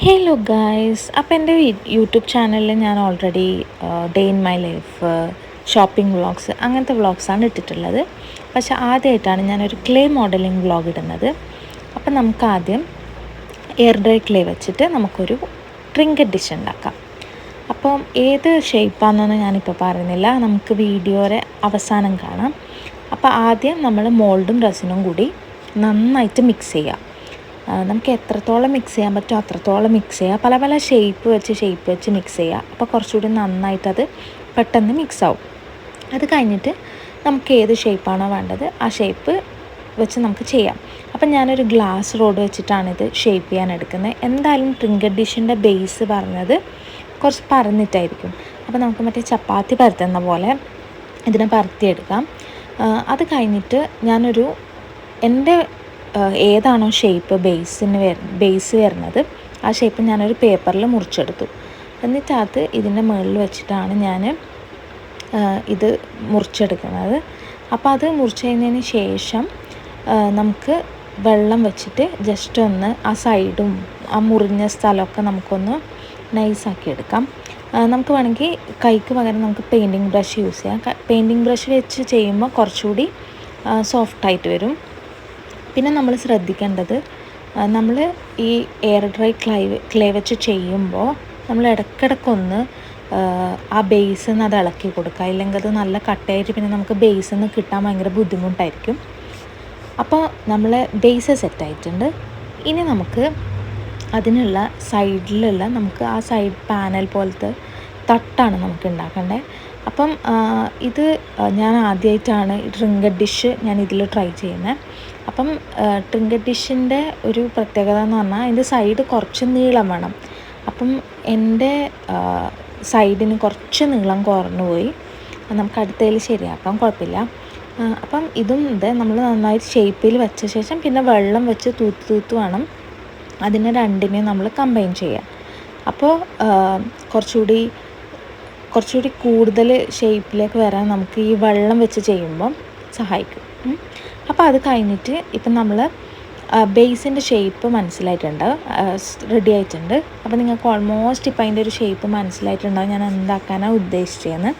Hello guys, അപ്പോൾ എൻ്റെ YouTube ചാനലിൽ ഞാൻ already day in my life, shopping vlogs അങ്ങനത്തെ വ്ളോഗ്സാണ് ഇട്ടിട്ടുള്ളത്. പക്ഷേ ആദ്യമായിട്ടാണ് ഞാനൊരു ക്ലേ മോഡലിംഗ് വ്ളോഗ് ഇടുന്നത്. അപ്പം നമുക്ക് ആദ്യം എയർ ഡ്രൈ ക്ലേ വെച്ചിട്ട് നമുക്കൊരു ട്രിങ്കറ്റ് ഡിഷ് ഉണ്ടാക്കാം. അപ്പം ഏത് ഷേപ്പാണെന്നൊന്നും ഞാനിപ്പോൾ പറയുന്നില്ല, നമുക്ക് വീഡിയോയുടെ അവസാനം കാണാം. അപ്പോൾ ആദ്യം നമ്മൾ മോൾഡും റെസിനും കൂടി നന്നായിട്ട് മിക്സ് ചെയ്യാം. നമുക്ക് എത്രത്തോളം മിക്സ് ചെയ്യാൻ പറ്റുമോ അത്രത്തോളം മിക്സ് ചെയ്യുക. പല പല ഷേപ്പ് വെച്ച് മിക്സ് ചെയ്യുക. അപ്പോൾ കുറച്ചുകൂടി നന്നായിട്ടത് പെട്ടെന്ന് മിക്സ് ആവും. അത് കഴിഞ്ഞിട്ട് നമുക്ക് ഏത് ഷേപ്പാണോ വേണ്ടത് ആ ഷേപ്പ് വെച്ച് നമുക്ക് ചെയ്യാം. അപ്പം ഞാനൊരു ഗ്ലാസ് റോഡ് വെച്ചിട്ടാണിത് ഷേപ്പ് ചെയ്യാൻ എടുക്കുന്നത്. എന്തായാലും ട്രിങ്കറ്റ് ഡിഷിൻ്റെ ബേസ് പറഞ്ഞത് കുറച്ച് പരന്നിട്ടായിരിക്കും. അപ്പോൾ നമുക്ക് മറ്റേ ചപ്പാത്തി പരത്തുന്ന പോലെ ഇതിനെ പരത്തിയെടുക്കാം. അത് കഴിഞ്ഞിട്ട് ഞാനൊരു എൻ്റെ ഏതാണോ ഷേപ്പ് ബേസ് വരുന്നത് ആ ഷേപ്പ് ഞാനൊരു പേപ്പറിൽ മുറിച്ചെടുത്തു. എന്നിട്ട് അത് ഇതിൻ്റെ മുകളിൽ വെച്ചിട്ടാണ് ഞാൻ ഇത് മുറിച്ചെടുക്കുന്നത്. അപ്പോൾ അത് മുറിച്ച് കഴിഞ്ഞതിന് ശേഷം നമുക്ക് വെള്ളം വെച്ചിട്ട് ജസ്റ്റ് ഒന്ന് ആ സൈഡും ആ മുറിഞ്ഞ സ്ഥലമൊക്കെ നമുക്കൊന്ന് നൈസാക്കി എടുക്കാം. നമുക്ക് വേണമെങ്കിൽ കൈക്ക് പകരം നമുക്ക് പെയിൻറ്റിങ് ബ്രഷ് യൂസ് ചെയ്യാം. പെയിൻറ്റിങ് ബ്രഷ് വെച്ച് ചെയ്യുമ്പോൾ കുറച്ചുകൂടി സോഫ്റ്റായിട്ട് വരും. പിന്നെ നമ്മൾ ശ്രദ്ധിക്കേണ്ടത്, നമ്മൾ ഈ എയർ ഡ്രൈ ക്ലേ വെച്ച് ചെയ്യുമ്പോൾ നമ്മൾ ഇടയ്ക്കിടയ്ക്കൊന്ന് ആ ബേസിൽ നിന്ന് അത് ഇളക്കി കൊടുക്കുക. ഇല്ലെങ്കിൽ അത് നല്ല കട്ടയായിട്ട് പിന്നെ നമുക്ക് ബേസിൽ നിന്ന് കിട്ടാൻ ഭയങ്കര ബുദ്ധിമുട്ടായിരിക്കും. അപ്പോൾ നമ്മൾ ബേസ് സെറ്റായിട്ടുണ്ട്. ഇനി നമുക്ക് അതിനുള്ള സൈഡിലുള്ള നമുക്ക് ആ സൈഡ് പാനൽ പോലത്തെ തട്ടാണ് നമുക്ക് ഉണ്ടാക്കേണ്ടത്. അപ്പം ഇത് ഞാൻ ആദ്യമായിട്ടാണ് ട്രിങ്കറ്റ് ഡിഷ് ഞാൻ ഇതിൽ ട്രൈ ചെയ്യുന്നത്. അപ്പം ട്രിങ്കറ്റ് ഡിഷിൻ്റെ ഒരു പ്രത്യേകത എന്ന് പറഞ്ഞാൽ അതിൻ്റെ സൈഡ് കുറച്ച് നീളം വേണം. അപ്പം എൻ്റെ സൈഡിന് കുറച്ച് നീളം കുറഞ്ഞു പോയി. നമുക്ക് അടുത്തതിൽ ശരിയാക്കാം, കുഴപ്പമില്ല. അപ്പം ഇതും നമ്മൾ നന്നായിട്ട് ഷേപ്പിൽ വെച്ച ശേഷം പിന്നെ വെള്ളം വെച്ച് തൂത്ത് വേണം അതിനെ രണ്ടിനെയും നമ്മൾ കമ്പൈൻ ചെയ്യാം. അപ്പോൾ കുറച്ചുകൂടി കൂടുതൽ ഷേപ്പിലേക്ക് വരാൻ നമുക്ക് ഈ വെള്ളം വെച്ച് ചെയ്യുമ്പം സഹായിക്കും. അപ്പോൾ അത് കഴിഞ്ഞിട്ട് ഇപ്പം നമ്മൾ ബേസിൻ്റെ ഷേപ്പ് മനസ്സിലായിട്ടുണ്ട്, റെഡി ആയിട്ടുണ്ട്. അപ്പോൾ നിങ്ങൾക്ക് ഓൾമോസ്റ്റ് ഇപ്പം അതിൻ്റെ ഒരു ഷേപ്പ് മനസ്സിലായിട്ടുണ്ടാവും ഞാൻ എന്താക്കാനാണ് ഉദ്ദേശിച്ചതെന്ന്.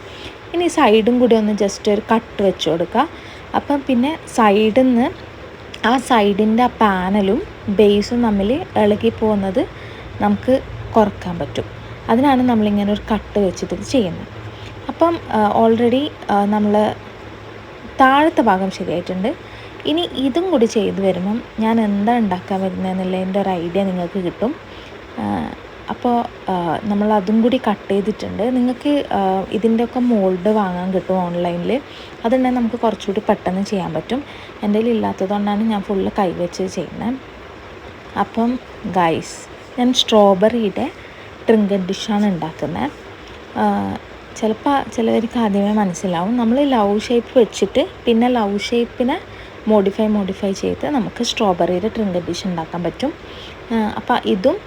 ഇനി സൈഡും കൂടി ഒന്ന് ജസ്റ്റ് ഒരു കട്ട് വെച്ച് കൊടുക്കുക. അപ്പം പിന്നെ സൈഡിൽ നിന്ന് ആ സൈഡിൻ്റെ ആ പാനലും ബേസും തമ്മിൽ ഇളകി പോകുന്നത് നമുക്ക് കുറക്കാൻ പറ്റും. അതിനാണ് നമ്മളിങ്ങനെ ഒരു കട്ട് വെച്ചിട്ട് ചെയ്യുന്നത്. അപ്പം ഓൾറെഡി നമ്മൾ താഴത്തെ ഭാഗം ശരിയായിട്ടുണ്ട്. ഇനി ഇതും കൂടി ചെയ്ത് വരുമ്പം ഞാൻ എന്താ ഉണ്ടാക്കാൻ വരുന്നതെന്നുള്ളതിൻ്റെ ഒരു ഐഡിയ നിങ്ങൾക്ക് കിട്ടും. അപ്പോൾ നമ്മൾ അതും കൂടി കട്ട് ചെയ്തിട്ടുണ്ട്. നിങ്ങൾക്ക് ഇതിൻ്റെയൊക്കെ മോൾഡ് വാങ്ങാൻ കിട്ടും ഓൺലൈനിൽ. അതുണ്ടെങ്കിൽ നമുക്ക് കുറച്ചുകൂടി പെട്ടെന്ന് ചെയ്യാൻ പറ്റും. എൻ്റെ കയ്യിൽ ഇല്ലാത്തതുകൊണ്ടാണ് ഞാൻ ഫുള്ള് കൈവച്ച് ചെയ്യുന്നത്. അപ്പം ഗൈസ്, ഞാൻ സ്ട്രോബെറിയുടെ ട്രിങ്കറ്റ് ഡിഷാണ് ഉണ്ടാക്കുന്നത്. ചിലപ്പോൾ ചിലവർക്ക് ആദ്യമേ മനസ്സിലാവും. നമ്മൾ ലവ് ഷേപ്പ് വെച്ചിട്ട് പിന്നെ ലവ് ഷേപ്പിനെ മോഡിഫൈ ചെയ്ത് നമുക്ക് സ്ട്രോബെറിയുടെ ട്രിങ്കറ്റ് ഡിഷ് ഉണ്ടാക്കാൻ പറ്റും. അപ്പോൾ ഇതും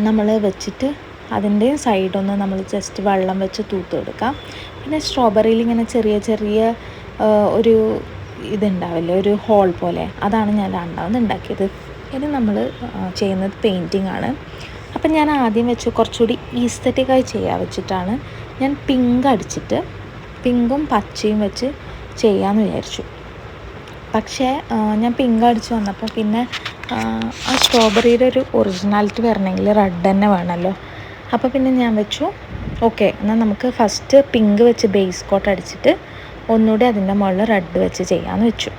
നമ്മൾ വെച്ചിട്ട് അതിൻ്റെ സൈഡൊന്ന് നമ്മൾ ജസ്റ്റ് വെള്ളം വെച്ച് തൂത്തെടുക്കാം. പിന്നെ സ്ട്രോബെറിയിൽ ഇങ്ങനെ ചെറിയ ഒരു ഇതുണ്ടാവില്ലേ, ഒരു ഹോൾ പോലെ, അതാണ് ഞാൻ രണ്ടാമത് ഉണ്ടാക്കിയത്. ഇത് നമ്മൾ ചെയ്യുന്നത് പെയിൻറ്റിങ് ആണ്. അപ്പം ഞാൻ ആദ്യം വെച്ച് കുറച്ചുകൂടി ഈസ്തറ്റിക്കായി ചെയ്യാൻ വെച്ചിട്ടാണ് ഞാൻ പിങ്ക് അടിച്ചിട്ട് പിങ്കും പച്ചയും വെച്ച് ചെയ്യാമെന്ന് വിചാരിച്ചു. പക്ഷേ ഞാൻ പിങ്ക് അടിച്ച് വന്നപ്പോൾ പിന്നെ ആ സ്ട്രോബെറിയുടെ ഒരു ഒറിജിനാലിറ്റി വരണമെങ്കിൽ റെഡ് തന്നെ വേണമല്ലോ. അപ്പോൾ പിന്നെ ഞാൻ വെച്ചു ഓക്കെ, എന്നാൽ നമുക്ക് ഫസ്റ്റ് പിങ്ക് വെച്ച് ബേസ് കോട്ട് അടിച്ചിട്ട് ഒന്നുകൂടി അതിൻ്റെ മുകളിൽ റെഡ് വെച്ച് ചെയ്യാമെന്ന് വെച്ചു.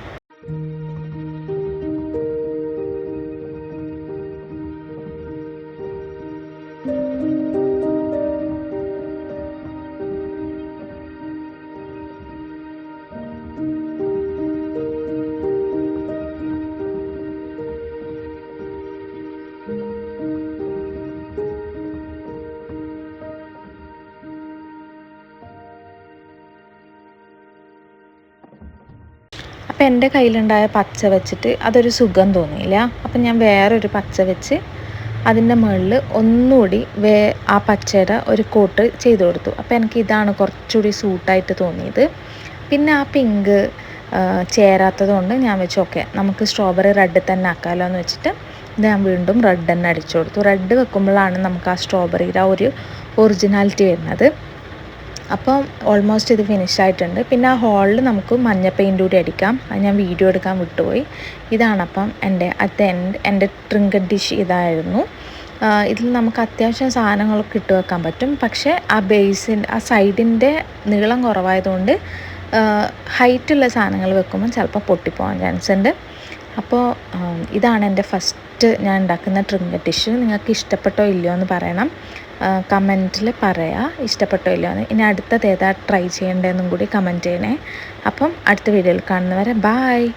അപ്പോൾ എൻ്റെ കയ്യിലുണ്ടായ പച്ച വെച്ചിട്ട് അതൊരു സുഖം തോന്നിയില്ല. അപ്പം ഞാൻ വേറൊരു പച്ച വെച്ച് അതിൻ്റെ മുകളിൽ ഒന്നുകൂടി ആ പച്ചയുടെ ഒരു കോട്ട് ചെയ്ത് കൊടുത്തു. അപ്പോൾ എനിക്ക് ഇതാണ് കുറച്ചുകൂടി സൂട്ടായിട്ട് തോന്നിയത്. പിന്നെ ആ പിങ്ക് ചേരാത്തത് കൊണ്ട് ഞാൻ വെച്ചു ഓക്കെ, നമുക്ക് സ്ട്രോബെറി റെഡ് തന്നെ ആക്കാമല്ലോ എന്ന് വെച്ചിട്ട് ഞാൻ വീണ്ടും റെഡ് തന്നെ അടിച്ചു കൊടുത്തു. റെഡ് വെക്കുമ്പോഴാണ് നമുക്ക് ആ സ്ട്രോബെറിയുടെ ആ ഒരു ഒറിജിനാലിറ്റി വരുന്നത്. അപ്പം ഓൾമോസ്റ്റ് ഇത് ഫിനിഷ് ആയിട്ടുണ്ട്. പിന്നെ ആ ഹോളിൽ നമുക്ക് മഞ്ഞ പെയിൻറ് കൂടി അടിക്കാം. അത് ഞാൻ വീഡിയോ എടുക്കാൻ വിട്ടുപോയി. ഇതാണപ്പം എൻ്റെ ട്രിങ്കറ്റ് ഡിഷ് ഇതായിരുന്നു. ഇതിൽ നമുക്ക് അത്യാവശ്യം സാധനങ്ങളൊക്കെ ഇട്ട് വെക്കാൻ പറ്റും. പക്ഷേ ആ ആ സൈഡിൻ്റെ നീളം കുറവായതുകൊണ്ട് ഹൈറ്റുള്ള സാധനങ്ങൾ വെക്കുമ്പോൾ ചിലപ്പോൾ പൊട്ടിപ്പോകാൻ ചാൻസ് ഉണ്ട്. അപ്പോൾ ഇതാണ് എൻ്റെ ഫസ്റ്റ് ഞാൻ ഉണ്ടാക്കുന്ന ട്രിങ്കറ്റ് ഡിഷ്. നിങ്ങൾക്ക് ഇഷ്ടപ്പെട്ടോ ഇല്ലയോ എന്ന് പറയണം, കമൻറ്റിൽ പറയുക ഇഷ്ടപ്പെട്ടോ ഇല്ലയോ എന്ന്. ഇനി അടുത്തത് ഏതാ ട്രൈ ചെയ്യേണ്ടതെന്നും കൂടി കമൻറ്റ് ചെയ്യണേ. അപ്പം അടുത്ത വീഡിയോയിൽ കാണുന്നവരെ ബായ്.